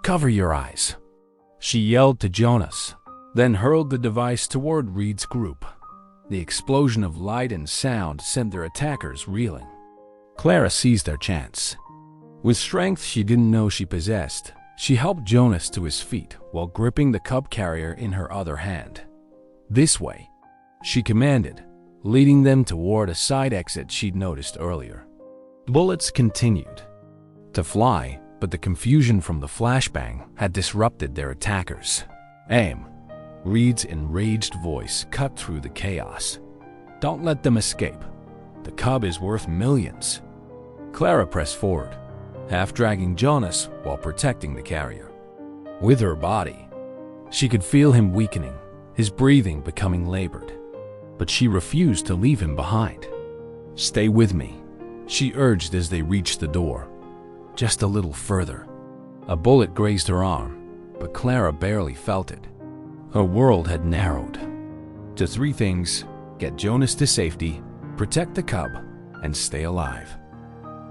Cover your eyes, she yelled to Jonas, then hurled the device toward Reed's group. The explosion of light and sound sent their attackers reeling. Clara seized her chance. With strength she didn't know she possessed, she helped Jonas to his feet while gripping the cub carrier in her other hand. This way, she commanded, leading them toward a side exit she'd noticed earlier. Bullets continued to fly, but the confusion from the flashbang had disrupted their attackers. Aim! Reed's enraged voice cut through the chaos. Don't let them escape. The cub is worth millions. Clara pressed forward, half dragging Jonas while protecting the carrier. With her body, she could feel him weakening, his breathing becoming labored. But she refused to leave him behind. Stay with me, she urged as they reached the door. Just a little further. A bullet grazed her arm, but Clara barely felt it. Her world had narrowed to 3 things: get Jonas to safety, protect the cub, and stay alive.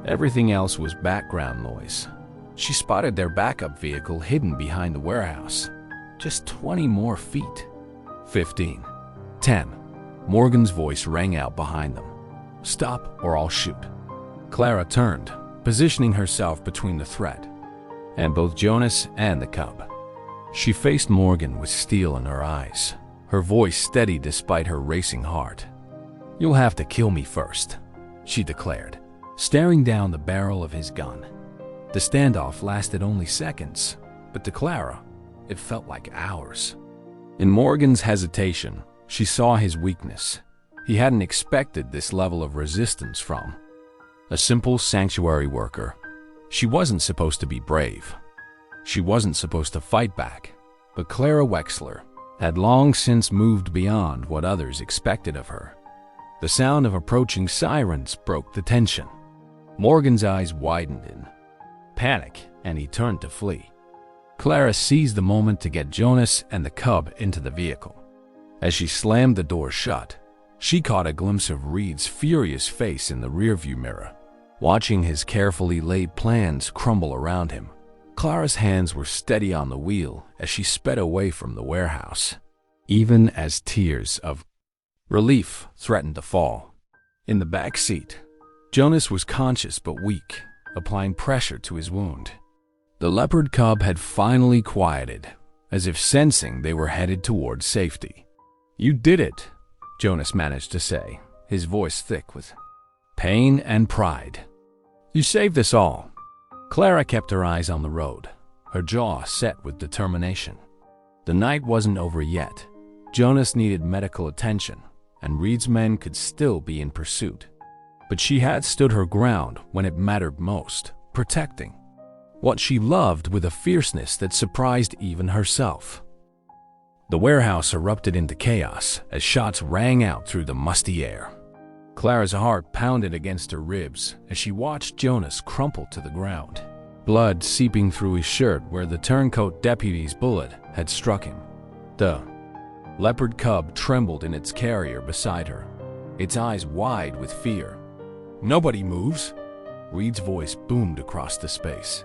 Everything else was background noise. She spotted their backup vehicle hidden behind the warehouse. Just 20 more feet. 15. 10. Morgan's voice rang out behind them. "Stop or I'll shoot." Clara turned, positioning herself between the threat and both Jonas and the cub. She faced Morgan with steel in her eyes, her voice steady despite her racing heart. "You'll have to kill me first," she declared, staring down the barrel of his gun. The standoff lasted only seconds, but to Clara, it felt like hours. In Morgan's hesitation, she saw his weakness. He hadn't expected this level of resistance from a simple sanctuary worker. She wasn't supposed to be brave. She wasn't supposed to fight back. But Clara Wexler had long since moved beyond what others expected of her. The sound of approaching sirens broke the tension. Morgan's eyes widened in panic, and he turned to flee. Clara seized the moment to get Jonas and the cub into the vehicle. As she slammed the door shut, she caught a glimpse of Reed's furious face in the rearview mirror, watching his carefully laid plans crumble around him. Clara's hands were steady on the wheel as she sped away from the warehouse, even as tears of relief threatened to fall. In the back seat, Jonas was conscious but weak, applying pressure to his wound. The Leopard Cub had finally quieted, as if sensing they were headed towards safety. "You did it," Jonas managed to say, his voice thick with pain and pride. "You saved us all." Clara kept her eyes on the road, her jaw set with determination. The night wasn't over yet. Jonas needed medical attention, and Reed's men could still be in pursuit. But she had stood her ground when it mattered most, protecting what she loved with a fierceness that surprised even herself. The warehouse erupted into chaos as shots rang out through the musty air. Clara's heart pounded against her ribs as she watched Jonas crumple to the ground, blood seeping through his shirt where the turncoat deputy's bullet had struck him. The Leopard Cub trembled in its carrier beside her, its eyes wide with fear. "Nobody moves," Reed's voice boomed across the space.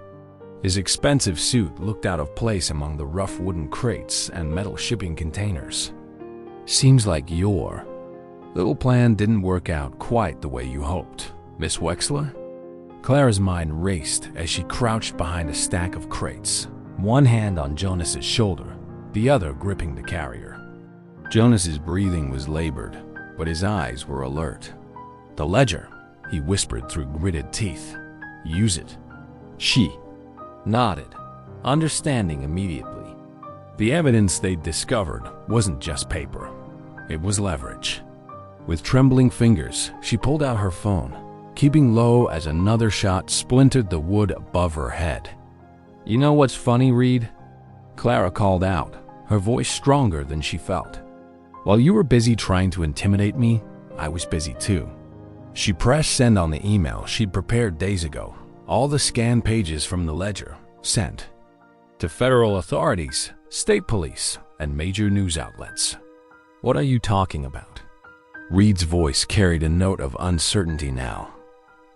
His expensive suit looked out of place among the rough wooden crates and metal shipping containers. "Seems like your little plan didn't work out quite the way you hoped, Miss Wexler." Clara's mind raced as she crouched behind a stack of crates, one hand on Jonas's shoulder, the other gripping the carrier. Jonas's breathing was labored, but his eyes were alert. "The ledger," he whispered through gritted teeth. "Use it." She nodded, understanding immediately. The evidence they'd discovered wasn't just paper. It was leverage. With trembling fingers, she pulled out her phone, keeping low as another shot splintered the wood above her head. "You know what's funny, Reed?" Clara called out, her voice stronger than she felt. "While you were busy trying to intimidate me, I was busy too." She pressed send on the email she'd prepared days ago, all the scanned pages from the ledger, sent to federal authorities, state police, and major news outlets. "What are you talking about?" Reed's voice carried a note of uncertainty now.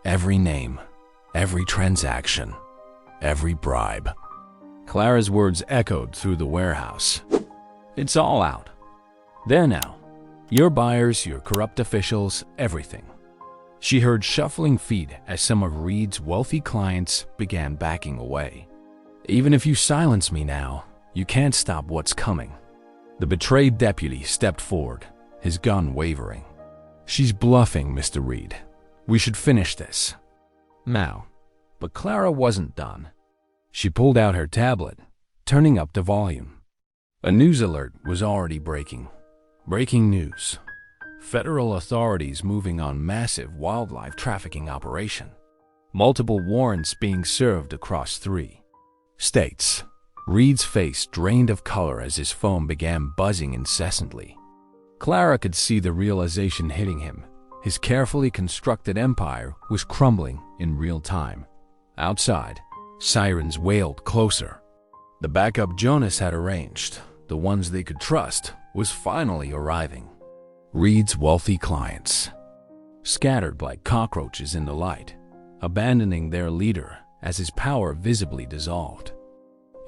"Every name, every transaction, every bribe." Clara's words echoed through the warehouse. "It's all out. There now. Your buyers, your corrupt officials, everything." She heard shuffling feet as some of Reed's wealthy clients began backing away. "Even if you silence me now, you can't stop what's coming." The betrayed deputy stepped forward, his gun wavering. "She's bluffing, Mr. Reed. We should finish this now." But Clara wasn't done. She pulled out her tablet, turning up the volume. A news alert was already breaking. Breaking news. Federal authorities moving on massive wildlife trafficking operation. Multiple warrants being served across 3 states. Reed's face drained of color as his phone began buzzing incessantly. Clara could see the realization hitting him. His carefully constructed empire was crumbling in real time. Outside, sirens wailed closer. The backup Jonas had arranged, the ones they could trust, was finally arriving. Reed's wealthy clients, scattered like cockroaches in the light, abandoning their leader as his power visibly dissolved.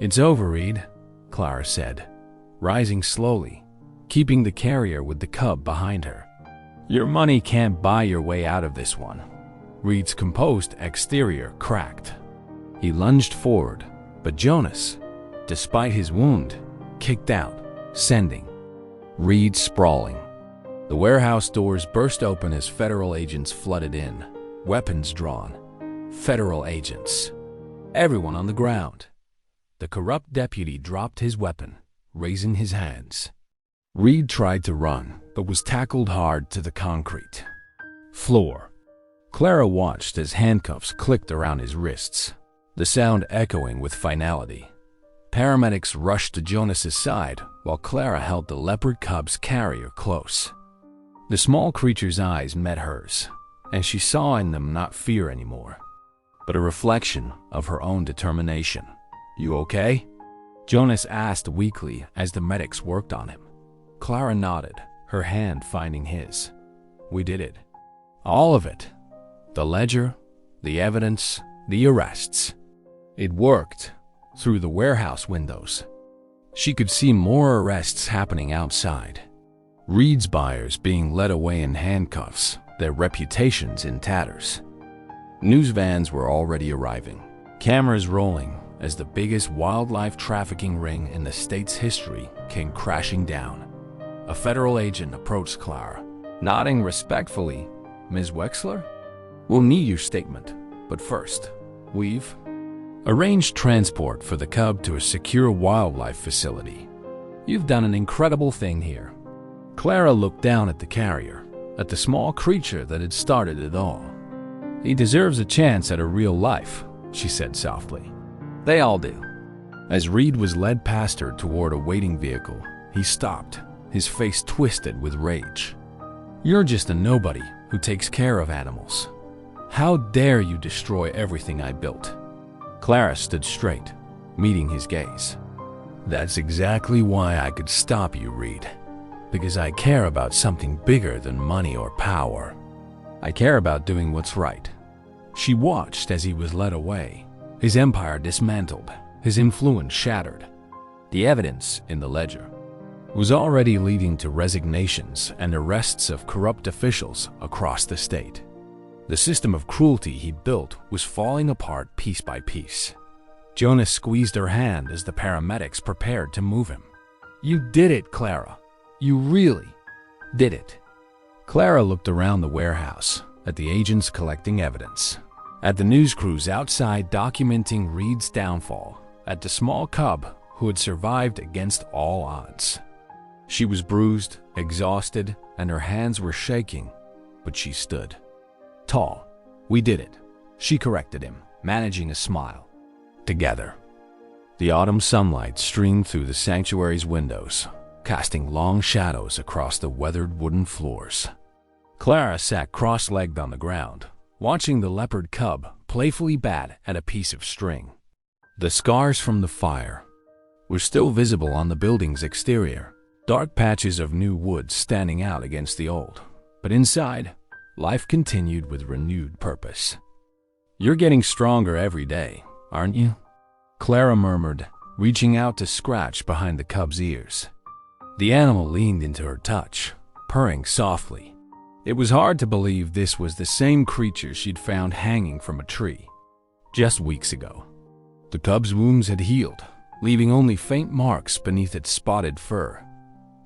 "It's over, Reed," Clara said, rising slowly, keeping the carrier with the cub behind her. Your money can't buy your way out of this one. Reed's composed exterior cracked. He lunged forward, but Jonas, despite his wound, kicked out, sending Reed sprawling. The warehouse doors burst open as federal agents flooded in, weapons drawn. Federal agents. Everyone on the ground. The corrupt deputy dropped his weapon, raising his hands. Reed tried to run, but was tackled hard to the concrete floor. Clara watched as handcuffs clicked around his wrists, the sound echoing with finality. Paramedics rushed to Jonas's side while Clara held the Leopard Cub's carrier close. The small creature's eyes met hers, and she saw in them not fear anymore, but a reflection of her own determination. "You okay?" Jonas asked weakly as the medics worked on him. Clara nodded, her hand finding his. "We did it. All of it. The ledger, the evidence, the arrests. It worked through the warehouse windows." She could see more arrests happening outside. Reed's buyers being led away in handcuffs, their reputations in tatters. News vans were already arriving, cameras rolling as the biggest wildlife trafficking ring in the state's history came crashing down. A federal agent approached Clara, nodding respectfully. "Ms. Wexler? We'll need your statement, but first, we've arranged transport for the cub to a secure wildlife facility. You've done an incredible thing here." Clara looked down at the carrier, at the small creature that had started it all. "He deserves a chance at a real life," she said softly. "They all do." As Reed was led past her toward a waiting vehicle, he stopped, his face twisted with rage. "You're just a nobody who takes care of animals. How dare you destroy everything I built?" Clara stood straight, meeting his gaze. "That's exactly why I could stop you, Reed. Because I care about something bigger than money or power. I care about doing what's right." She watched as he was led away, his empire dismantled, his influence shattered. The evidence in the ledger was already leading to resignations and arrests of corrupt officials across the state. The system of cruelty he built was falling apart piece by piece. Jonas squeezed her hand as the paramedics prepared to move him. "You did it, Clara. You really did it." Clara looked around the warehouse, at the agents collecting evidence, at the news crews outside documenting Reed's downfall, at the small cub who had survived against all odds. She was bruised, exhausted, and her hands were shaking, but she stood tall. "We did it," she corrected him, managing a smile. "Together." The autumn sunlight streamed through the sanctuary's windows, casting long shadows across the weathered wooden floors. Clara sat cross-legged on the ground, watching the leopard cub playfully bat at a piece of string. The scars from the fire were still visible on the building's exterior, dark patches of new wood standing out against the old. But inside, life continued with renewed purpose. "You're getting stronger every day, aren't you?" Clara murmured, reaching out to scratch behind the cub's ears. The animal leaned into her touch, purring softly. It was hard to believe this was the same creature she'd found hanging from a tree just weeks ago. The cub's wounds had healed, leaving only faint marks beneath its spotted fur,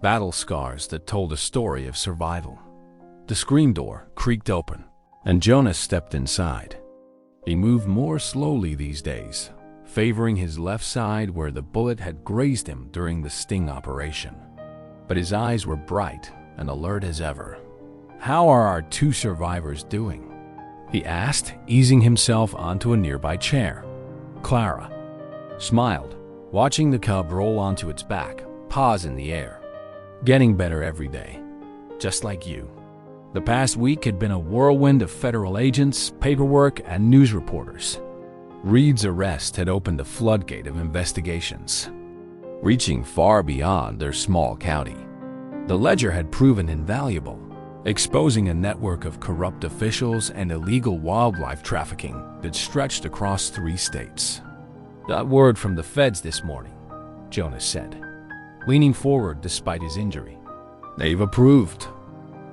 battle scars that told a story of survival. The screen door creaked open, and Jonas stepped inside. He moved more slowly these days, favoring his left side where the bullet had grazed him during the sting operation. But his eyes were bright and alert as ever. "How are our two survivors doing?" he asked, easing himself onto a nearby chair. Clara smiled, watching the cub roll onto its back, paws in the air. "Getting better every day, just like you." The past week had been a whirlwind of federal agents, paperwork, and news reporters. Reed's arrest had opened a floodgate of investigations, reaching far beyond their small county. The ledger had proven invaluable, exposing a network of corrupt officials and illegal wildlife trafficking that stretched across 3 states. "Got word from the feds this morning," Jonas said, leaning forward despite his injury. "They've approved.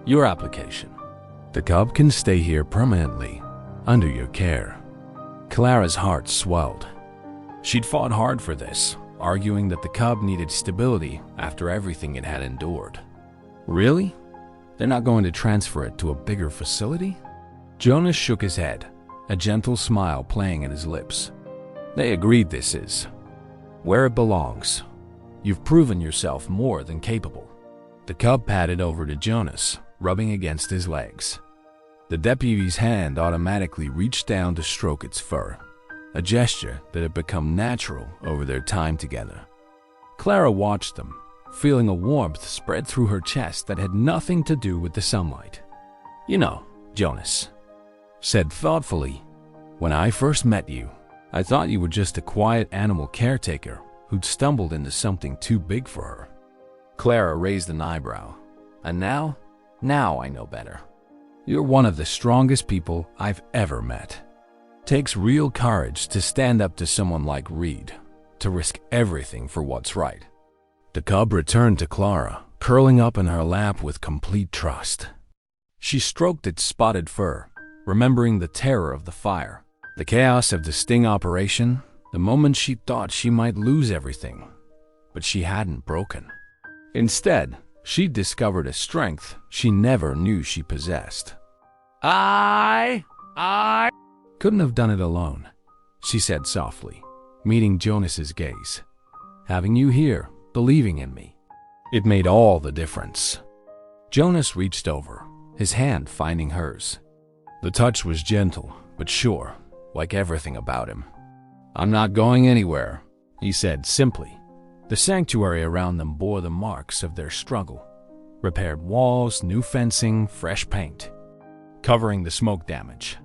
Your application. The cub can stay here permanently, under your care. Clara's heart swelled. She'd fought hard for this, arguing that the cub needed stability after everything it had endured. Really? They're not going to transfer it to a bigger facility? Jonas shook his head, a gentle smile playing at his lips. They agreed this is where it belongs. You've proven yourself more than capable. The cub padded over to Jonas, rubbing against his legs. The deputy's hand automatically reached down to stroke its fur, a gesture that had become natural over their time together. Clara watched them, feeling a warmth spread through her chest that had nothing to do with the sunlight. You know, Jonas said thoughtfully, when I first met you, I thought you were just a quiet animal caretaker who'd stumbled into something too big for her. Clara raised an eyebrow. And now I know better. You're one of the strongest people I've ever met. Takes real courage to stand up to someone like Reed, to risk everything for what's right. The cub returned to Clara, curling up in her lap with complete trust. She stroked its spotted fur, remembering the terror of the fire, the chaos of the sting operation, the moment she thought she might lose everything. But she hadn't broken. Instead, she discovered a strength she never knew she possessed. I couldn't have done it alone, she said softly, meeting Jonas's gaze. Having you here, believing in me, it made all the difference. Jonas reached over, his hand finding hers. The touch was gentle, but sure, like everything about him. I'm not going anywhere, he said simply. The sanctuary around them bore the marks of their struggle. Repaired walls, new fencing, fresh paint, covering the smoke damage.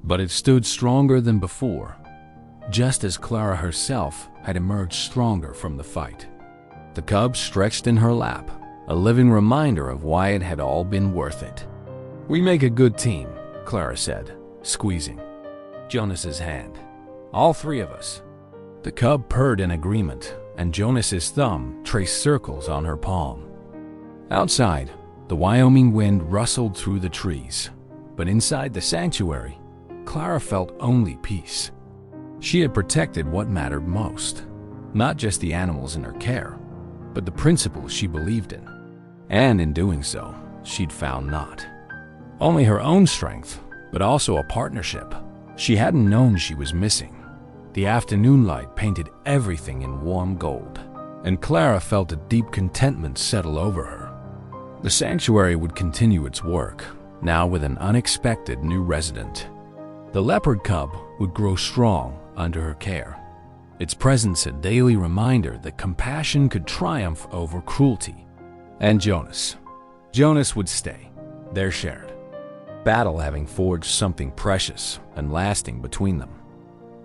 But it stood stronger than before, just as Clara herself had emerged stronger from the fight. The cub stretched in her lap, a living reminder of why it had all been worth it. We make a good team, Clara said, squeezing Jonas's hand. All three of us. The cub purred in agreement, and Jonas's thumb traced circles on her palm. Outside, the Wyoming wind rustled through the trees, but inside the sanctuary, Clara felt only peace. She had protected what mattered most, not just the animals in her care, but the principles she believed in. And in doing so, she'd found not only her own strength, but also a partnership she hadn't known she was missing. The afternoon light painted everything in warm gold, and Clara felt a deep contentment settle over her. The sanctuary would continue its work, now with an unexpected new resident. The Leopard Cub would grow strong under her care, its presence a daily reminder that compassion could triumph over cruelty. And Jonas would stay, their shared battle having forged something precious and lasting between them.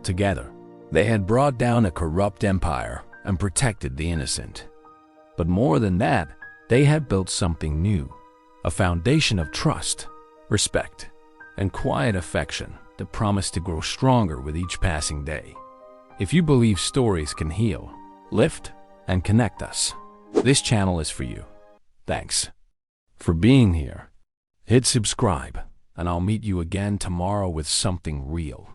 Together, they had brought down a corrupt empire and protected the innocent. But more than that, they had built something new, a foundation of trust, respect, and quiet affection that promised to grow stronger with each passing day. If you believe stories can heal, lift, and connect us, this channel is for you. Thanks for being here. Hit subscribe, and I'll meet you again tomorrow with something real.